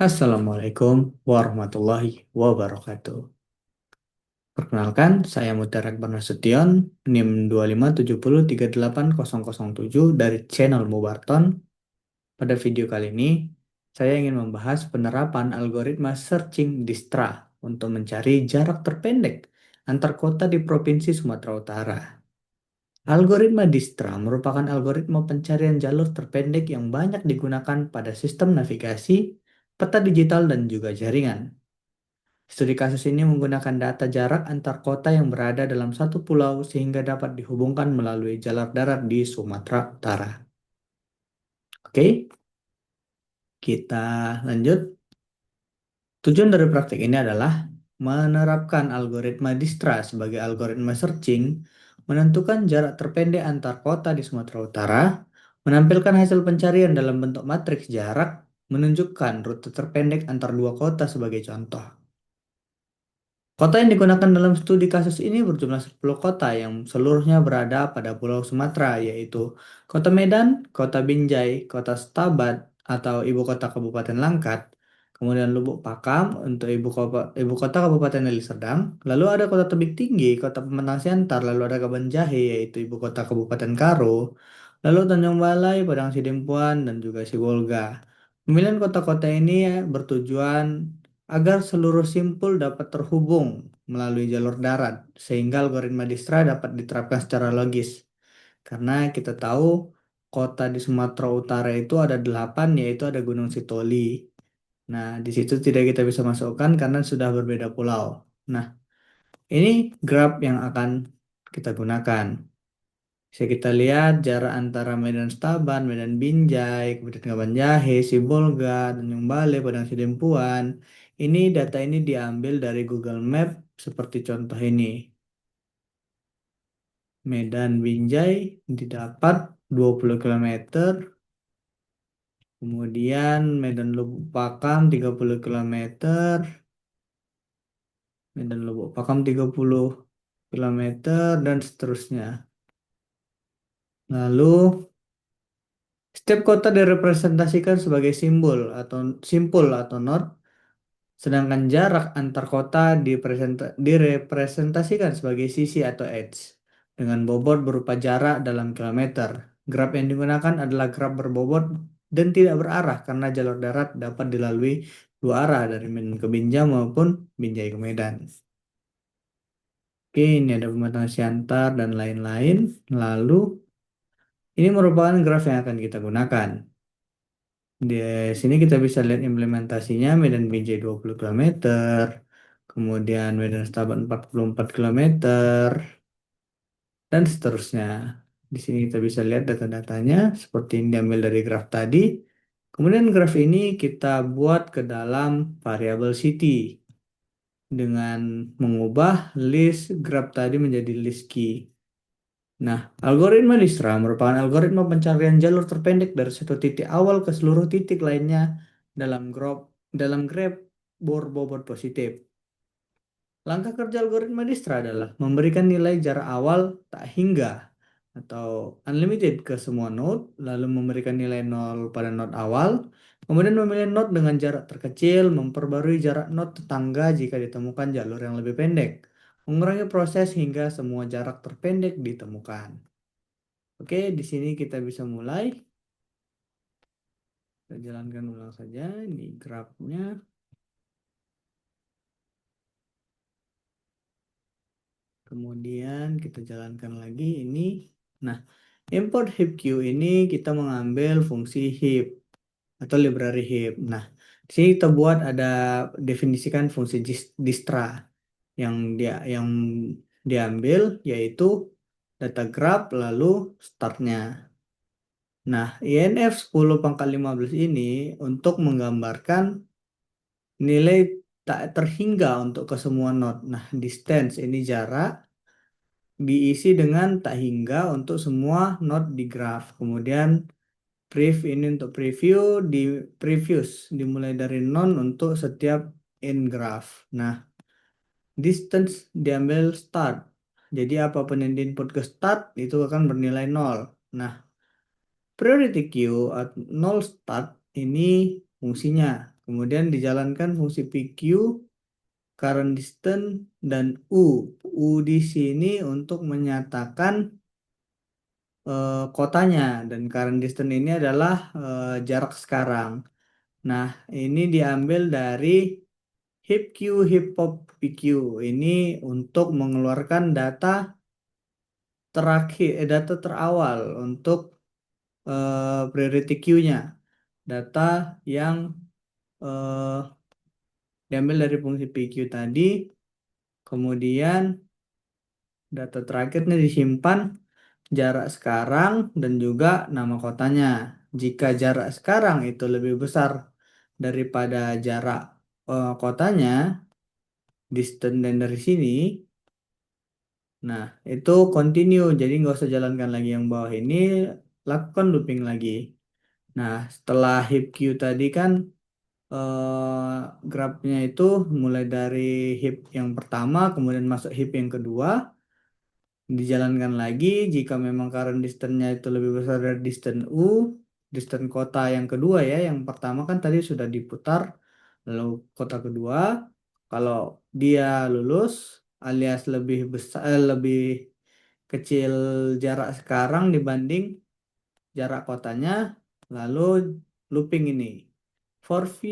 Assalamualaikum warahmatullahi wabarakatuh. Perkenalkan, saya Mutiara Akbar Nasution, NIM 257038007 dari channel Mubarton. Pada video kali ini, saya ingin membahas penerapan algoritma searching Distra untuk mencari jarak terpendek antar kota di Provinsi Sumatera Utara. Algoritma Distra merupakan algoritma pencarian jalur terpendek yang banyak digunakan pada sistem navigasi, peta digital, dan juga jaringan. Studi kasus ini menggunakan data jarak antar kota yang berada dalam satu pulau sehingga dapat dihubungkan melalui jalur darat di Sumatera Utara. Oke, kita lanjut. Tujuan dari praktik ini adalah menerapkan algoritma Dijkstra sebagai algoritma searching, menentukan jarak terpendek antar kota di Sumatera Utara, menampilkan hasil pencarian dalam bentuk matriks jarak, menunjukkan rute terpendek antar dua kota sebagai contoh. Kota yang digunakan dalam studi kasus ini berjumlah 10 kota yang seluruhnya berada pada Pulau Sumatera, yaitu Kota Medan, Kota Binjai, Kota Stabat atau Ibu Kota Kabupaten Langkat, kemudian Lubuk Pakam untuk Ibu Kota Kabupaten Deli Serdang, lalu ada Kota Tebing Tinggi, Kota Pematang Siantar, lalu ada Kaban Jahe, yaitu Ibu Kota Kabupaten Karo, lalu Tanjung Balai, Padang Sidempuan, dan juga Sibolga. Pemilihan kota-kota ini bertujuan agar seluruh simpul dapat terhubung melalui jalur darat, sehingga algoritma Dijkstra dapat diterapkan secara logis. Karena kita tahu kota di Sumatera Utara itu ada 8, yaitu ada Gunung Sitoli. Nah, di situ tidak kita bisa masukkan karena sudah berbeda pulau. Nah, ini graf yang akan kita gunakan. Bisa kita lihat jarak antara Medan Staban, Medan Binjai, kemudian Kaban Jahe, Sibolga, Tanjung Balai, Padang Sidempuan. Ini data ini diambil dari Google Map seperti contoh ini. Medan Binjai didapat 20 kilometer, kemudian Medan Lubuk Pakam 30 kilometer, Medan Lubuk Pakam 30 kilometer, dan seterusnya. Lalu setiap kota direpresentasikan sebagai simpul atau node, sedangkan jarak antar kota direpresentasikan sebagai sisi atau edge dengan bobot berupa jarak dalam kilometer. Graf yang digunakan adalah graf berbobot dan tidak berarah karena jalur darat dapat dilalui dua arah dari Medan ke Binjai maupun Binjai ke Medan. Oke, ini ada pematang Siantar dan lain-lain. Lalu, ini merupakan graf yang akan kita gunakan. Di sini kita bisa lihat implementasinya Medan Binjai 20 kilometer, kemudian Medan Stabat 44 kilometer, dan seterusnya. Di sini kita bisa lihat data-datanya seperti yang diambil dari graf tadi. Kemudian graf ini kita buat ke dalam variabel city dengan mengubah list graf tadi menjadi list key. Nah, algoritma Dijkstra merupakan algoritma pencarian jalur terpendek dari satu titik awal ke seluruh titik lainnya dalam graf berbobot positif. Langkah kerja algoritma Dijkstra adalah memberikan nilai jarak awal tak hingga atau unlimited ke semua node, lalu memberikan nilai 0 pada node awal, kemudian memilih node dengan jarak terkecil, memperbarui jarak node tetangga jika ditemukan jalur yang lebih pendek, mengurangi proses hingga semua jarak terpendek ditemukan. Oke, di sini kita bisa mulai. Kita jalankan ulang saja. Ini grafnya. Kemudian kita jalankan lagi ini. Nah, import heap queue ini kita mengambil fungsi heap atau library heap. Nah, di sini kita buat ada definisikan fungsi Dijkstra yang diambil yaitu data graph lalu startnya. Nah, INF 10 pangkat 15 ini untuk menggambarkan nilai tak terhingga untuk ke semua node. Nah, distance ini jarak diisi dengan tak hingga untuk semua node di graph. Kemudian ini untuk preview di previews dimulai dari none untuk setiap in graph. Nah, distance diambil start. Jadi apapun yang diinput ke start itu akan bernilai 0. Nah, priority queue atau 0 start ini fungsinya. kemudian dijalankan fungsi PQ, current distance, dan U. U di sini untuk menyatakan kotanya, dan current distance ini adalah jarak sekarang. Nah, ini diambil dari hip Q, hip hop PQ. Ini untuk mengeluarkan data terakhir, data terawal untuk priority queue-nya. Data yang eh, diambil dari fungsi PQ tadi, kemudian data terakhirnya disimpan jarak sekarang dan juga nama kotanya. Jika jarak sekarang itu lebih besar daripada jarak kotanya, distance dan dari sini, nah itu continue. Jadi nggak usah jalankan lagi yang bawah ini, lakukan looping lagi. Nah, setelah hip queue tadi kan grafnya itu mulai dari hip yang pertama, kemudian masuk hip yang kedua, dijalankan lagi. Jika memang current distance-nya itu lebih besar dari distance U, distance kota yang kedua ya, yang pertama kan tadi sudah diputar, lalu kota kedua, kalau dia lulus alias lebih besar, lebih kecil jarak sekarang dibanding jarak kotanya, lalu looping ini. For V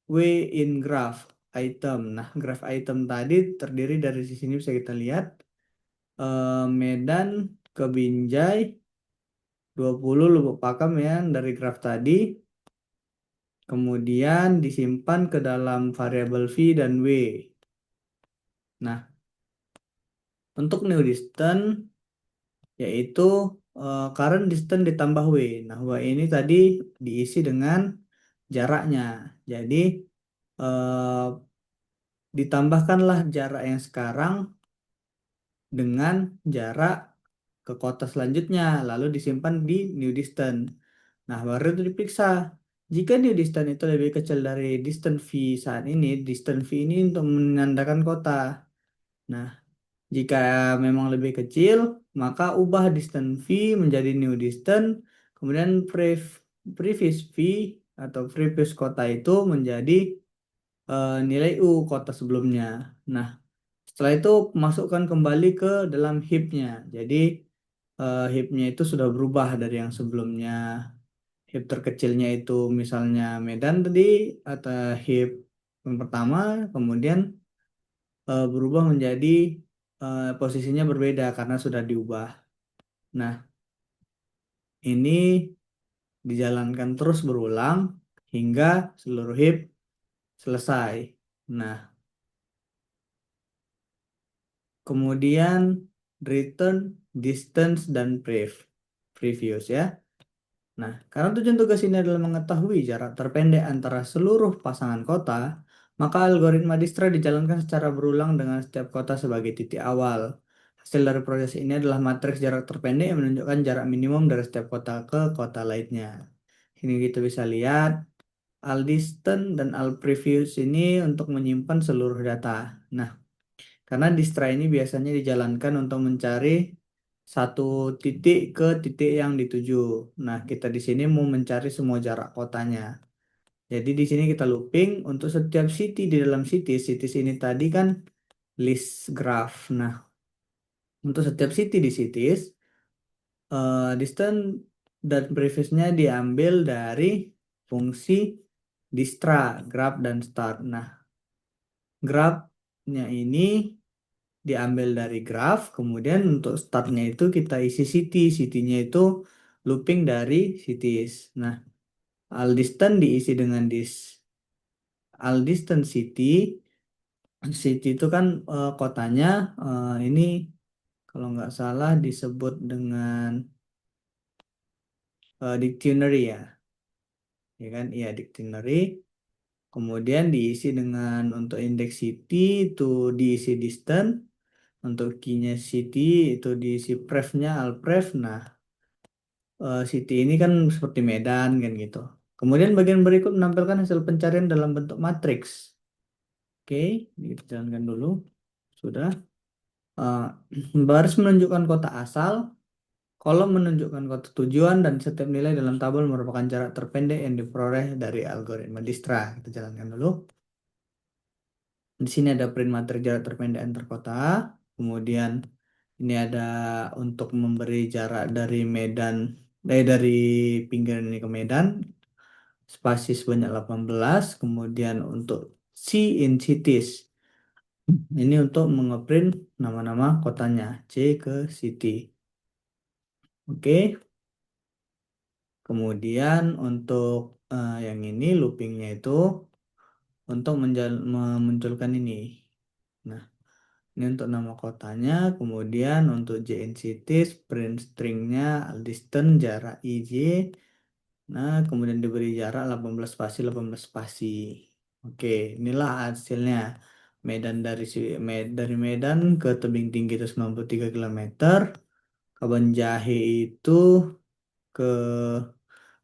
way in graph item. Nah, graph item tadi terdiri dari di sini bisa kita lihat Medan ke Binjai 20 Lubuk Pakam ya dari graf tadi. Kemudian disimpan ke dalam variabel V dan W. Nah, untuk new distance yaitu current distance ditambah W. Nah, W ini tadi diisi dengan jaraknya. Jadi eh, ditambahkanlah jarak yang sekarang dengan jarak ke kota selanjutnya, lalu disimpan di new distance. Nah, baru itu diperiksa. Jika new distance itu lebih kecil dari distance V saat ini, distance V ini untuk menandakan kota. Nah, jika memang lebih kecil, maka ubah distance V menjadi new distance, kemudian previous V atau previous kota itu menjadi nilai U kota sebelumnya. Nah, setelah itu masukkan kembali ke dalam heap-nya. Jadi heap-nya itu sudah berubah dari yang sebelumnya. Heap terkecilnya itu misalnya Medan tadi atau heap yang pertama, kemudian berubah menjadi posisinya berbeda karena sudah diubah. Nah, ini dijalankan terus berulang hingga seluruh heap selesai. Nah, kemudian return, distance, dan previous ya. Nah, karena tujuan tugas ini adalah mengetahui jarak terpendek antara seluruh pasangan kota, maka algoritma Dijkstra dijalankan secara berulang dengan setiap kota sebagai titik awal. Hasil dari proses ini adalah matriks jarak terpendek yang menunjukkan jarak minimum dari setiap kota ke kota lainnya. Ini kita bisa lihat al distance dan al previous ini untuk menyimpan seluruh data. Nah, karena Dijkstra ini biasanya dijalankan untuk mencari satu titik ke titik yang dituju. Nah, kita di sini mau mencari semua jarak kotanya. Jadi di sini kita looping untuk setiap city di dalam cities. Cities ini tadi kan list graph. Nah, untuk setiap city di cities, distance dan prefixnya diambil dari fungsi Dijkstra, graph dan start. Nah, graph-nya ini diambil dari graph, kemudian untuk startnya itu kita isi city, city-nya itu looping dari cities. Nah, al distance diisi dengan al distance city, city itu kan kotanya ini kalau nggak salah disebut dengan dictionary ya kan? Iya dictionary. Kemudian diisi dengan untuk indeks city itu diisi distance, untuk key-nya city itu diisi pref-nya alpref. Nah, City ini kan seperti Medan kan gitu. Kemudian bagian berikut menampilkan hasil pencarian dalam bentuk matriks. Oke, ini kita jalankan dulu. Sudah. Eh, Baris menunjukkan kota asal, Kolom menunjukkan kota tujuan dan setiap nilai dalam tabel merupakan jarak terpendek yang diperoleh dari algoritma Dijkstra. Kita jalankan dulu. Di sini ada print materi jarak terpendek antar kota. Kemudian ini ada untuk memberi jarak dari Medan, dari pinggiran ini ke Medan, spasi sebanyak 18. Kemudian untuk C in cities, ini untuk mengeprint nama-nama kotanya, C ke city. Oke. Kemudian untuk yang ini loopingnya itu untuk memunculkan ini. Nah, ini untuk nama kotanya. Kemudian untuk JNCT, print stringnya distance jarak IJ. Nah, kemudian diberi jarak 18 spasi, 18 spasi. Oke, inilah hasilnya. Dari Medan ke tebing tinggi itu 93 kilometer. Kabanjahe itu ke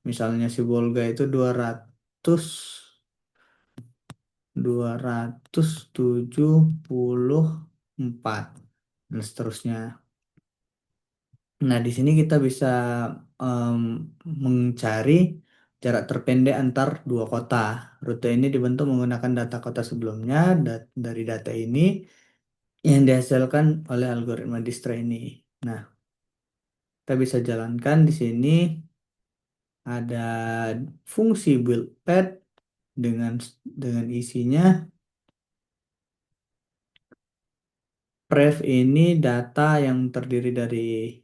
misalnya si Bolga itu 274 dan seterusnya. Nah, di sini kita bisa em, mencari jarak terpendek antar dua kota. Rute ini dibentuk menggunakan data kota sebelumnya dari data ini yang dihasilkan oleh algoritma Dijkstra ini. Nah, kita bisa jalankan di sini ada fungsi build path dengan isinya Pref ini data yang terdiri dari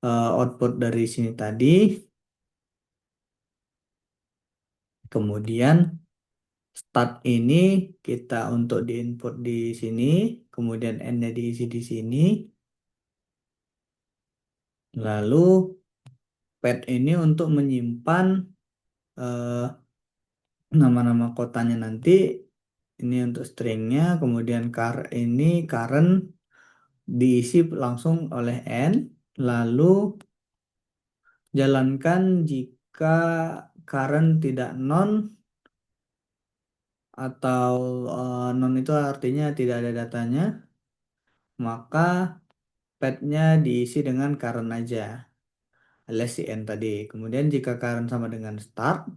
output dari sini tadi. Kemudian start ini kita untuk diinput di sini. Kemudian N-nya diisi di sini. Lalu pad ini untuk menyimpan eh, nama-nama kotanya nanti. Ini untuk stringnya. Kemudian ini current diisi langsung oleh N. Lalu jalankan jika current tidak non atau non itu artinya tidak ada datanya, maka padnya diisi dengan current aja, alias si N tadi. Kemudian jika current sama dengan start,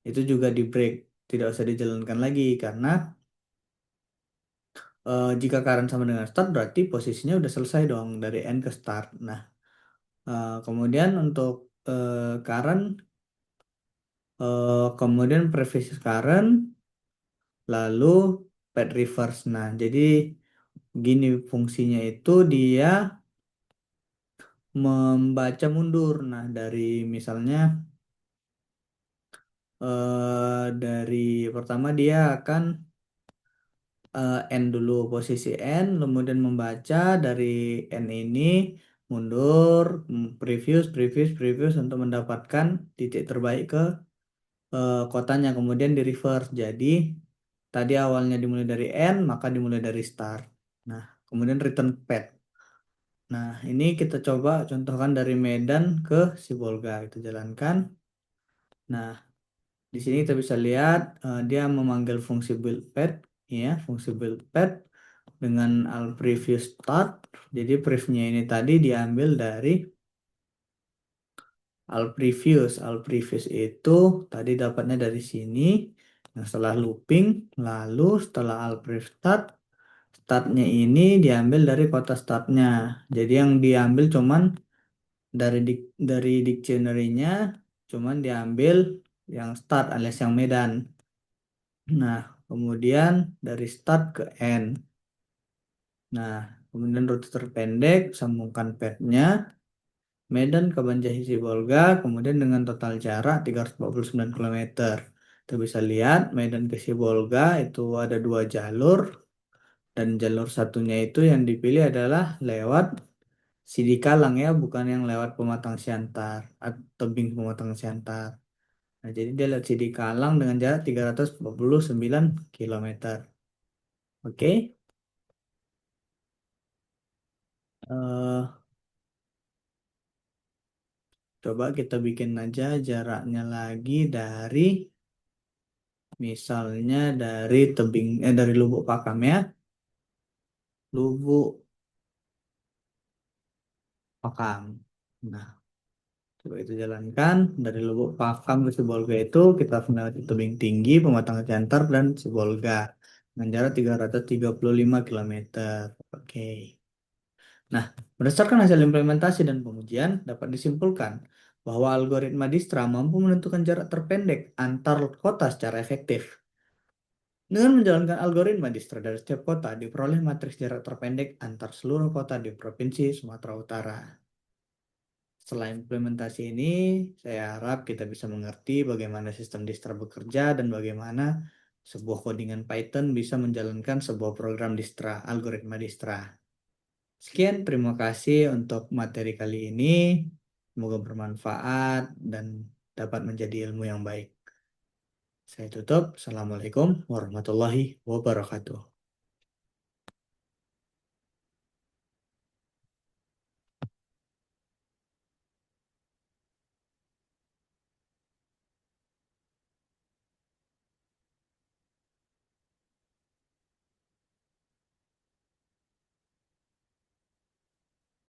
itu juga di break, tidak usah dijalankan lagi karena jika current sama dengan start berarti posisinya udah selesai dong dari N ke start. Nah, kemudian untuk current, kemudian previous current, lalu pad reverse. Nah, jadi gini fungsinya itu dia membaca mundur. Nah, dari misalnya dari pertama dia akan N dulu posisi N, kemudian membaca dari N ini mundur, previous, previous, previous untuk mendapatkan titik terbaik ke kotanya, kemudian di reverse. Jadi tadi awalnya dimulai dari N, maka dimulai dari start. Nah, kemudian return path. Nah, ini kita coba contohkan dari Medan ke Sibolga. Kita jalankan. Nah, di sini kita bisa lihat dia memanggil fungsi build path, ya, fungsi build path dengan al previous start. Jadi preview ini tadi diambil dari al previous itu tadi dapatnya dari sini. Nah, setelah looping, lalu setelah al previous start, startnya ini diambil dari kota startnya. Jadi yang diambil cuman dari dictionary-nya cuman diambil yang start alias yang Medan. Nah, kemudian dari start ke end. Nah, kemudian rute terpendek, sambungkan padnya Medan ke Banjarhi Sibolga, kemudian dengan total jarak 349 kilometer. Kita bisa lihat Medan ke Sibolga itu ada dua jalur, dan jalur satunya itu yang dipilih adalah lewat Sidikalang ya, bukan yang lewat Pematang Siantar atau tebing Pematang Siantar. Nah, jadi dia lewat Sidikalang dengan jarak 349 kilometer. Oke. eh Coba kita bikin aja jaraknya lagi dari misalnya dari Lubuk Pakam ya. Lubuk Pakam. Nah, coba itu jalankan dari Lubuk Pakam ke Sibolga itu kita melewati tebing tinggi, Pematang Siantar dan Sibolga dengan jarak 335 kilometer. Oke. Nah, berdasarkan hasil implementasi dan pengujian, dapat disimpulkan bahwa algoritma Dijkstra mampu menentukan jarak terpendek antar kota secara efektif. Dengan menjalankan algoritma Dijkstra dari setiap kota, diperoleh matriks jarak terpendek antar seluruh kota di Provinsi Sumatera Utara. Setelah implementasi ini, saya harap kita bisa mengerti bagaimana sistem Dijkstra bekerja dan bagaimana sebuah codingan Python bisa menjalankan sebuah program Dijkstra, algoritma Dijkstra. Sekian, terima kasih untuk materi kali ini. Semoga bermanfaat dan dapat menjadi ilmu yang baik. Saya tutup. Assalamualaikum warahmatullahi wabarakatuh.